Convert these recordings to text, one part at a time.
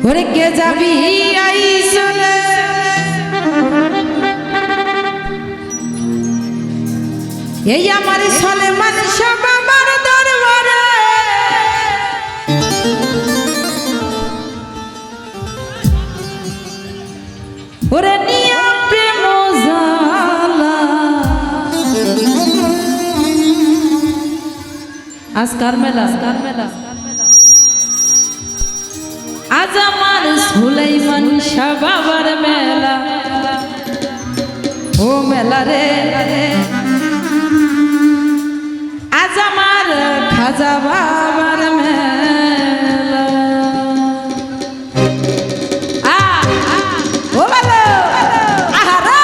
ওরে কে যাবি আইসলে এই আমার সলেমান সব আমার দরবারে ওরে নিয়া প্রেম জালা আজকার মেলা আজ আমার সুলাইমান শাহ বাবার মেলা ও মেলা রে আজ আমার খাজা বাবার মেলা ও ভালো আহারা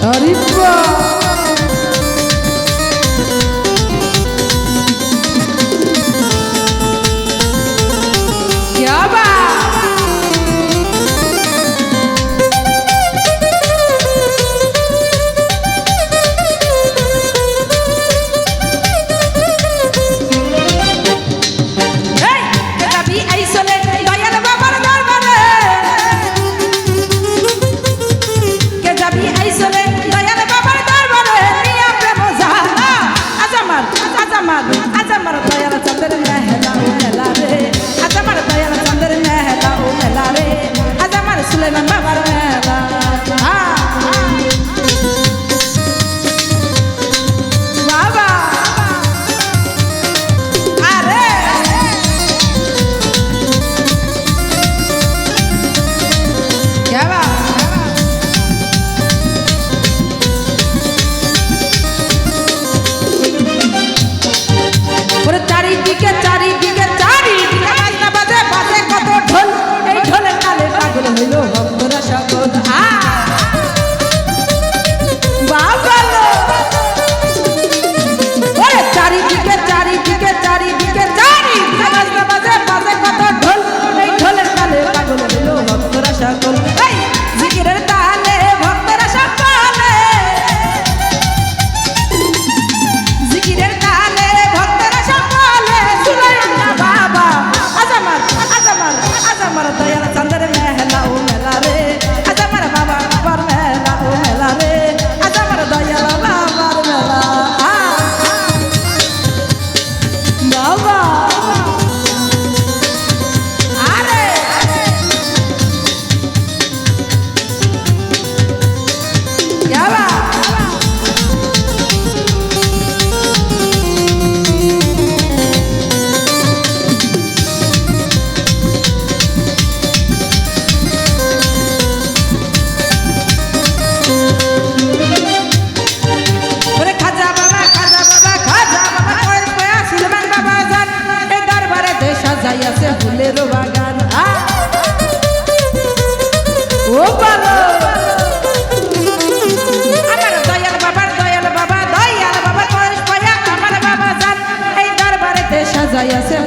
আরে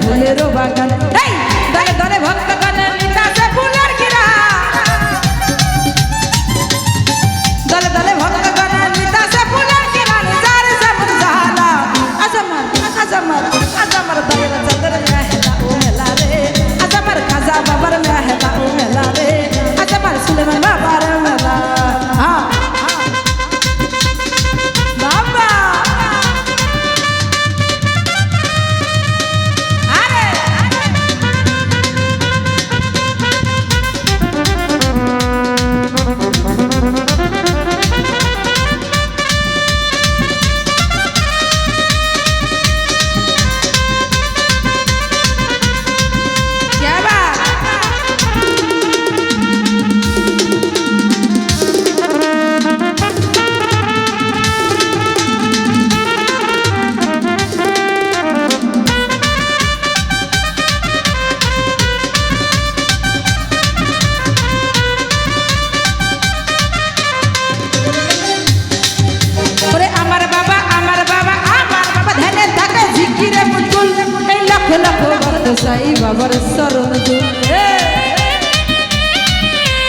ফুলেরও বাগান দলে দলে ভক্তগণ নিতাছে ফুলের কিরা দলে দলে ভক্তগণ নিতাছে ফুলের কিরা যার যেমন জালা আজমার দয়াল চন্দ্র মেহলা ও মেলা রে আজমার খাজা বাবার মেহলা ও মেলা রে আজমার সুলেমান বাবার মেলা সাই বাবার শরণ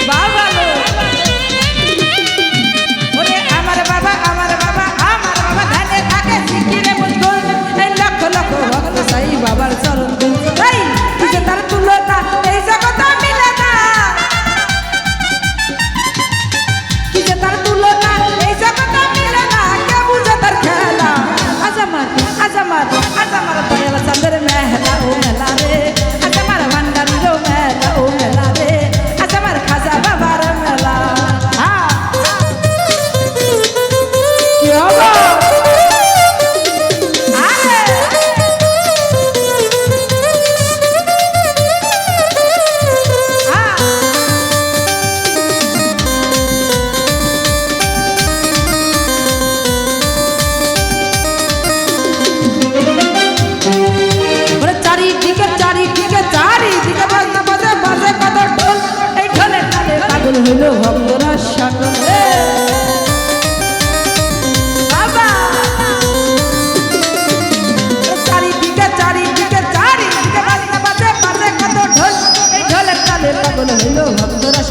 বাবা ওরে আমার বাবা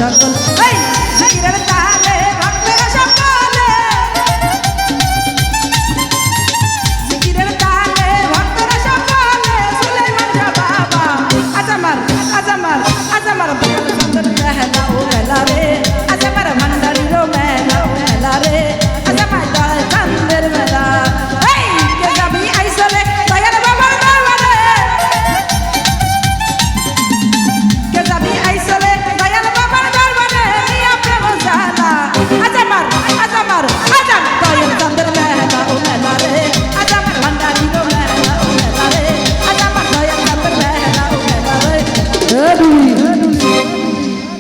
সকল এই জিকিরের তালে ভক্তেরা সকলে জিকিরের তালে ভক্তেরা সকলে সুলাইমান শাহ বাবা আজমার আজমার আজমার দয়াল চন্দ্র মেলা ও মেলা রে আজমার ভান্ডারির মেলা ও মেলা রে আজমার দয়াল চন্দ্রের মেলা এই কে যাবি আইসলে দয়াল বাবার দরবারে কে যাবি আইসলে দয়াল বাবার দরবারে নিয়া প্রেম জালা আজমার আজমার আজম দয়াল চন্দ্র মেলা ও মেলা রে আজমার ভান্ডারির মেলা ও মেলা রে আজমার দয়াল চন্দ্র মেলা ও মেলা রে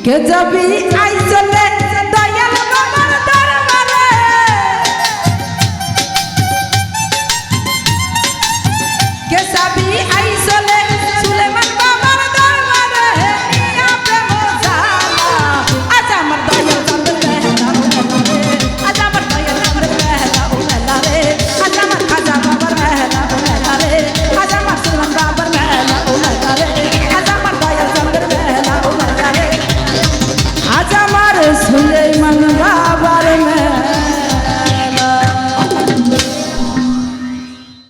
কে যাবি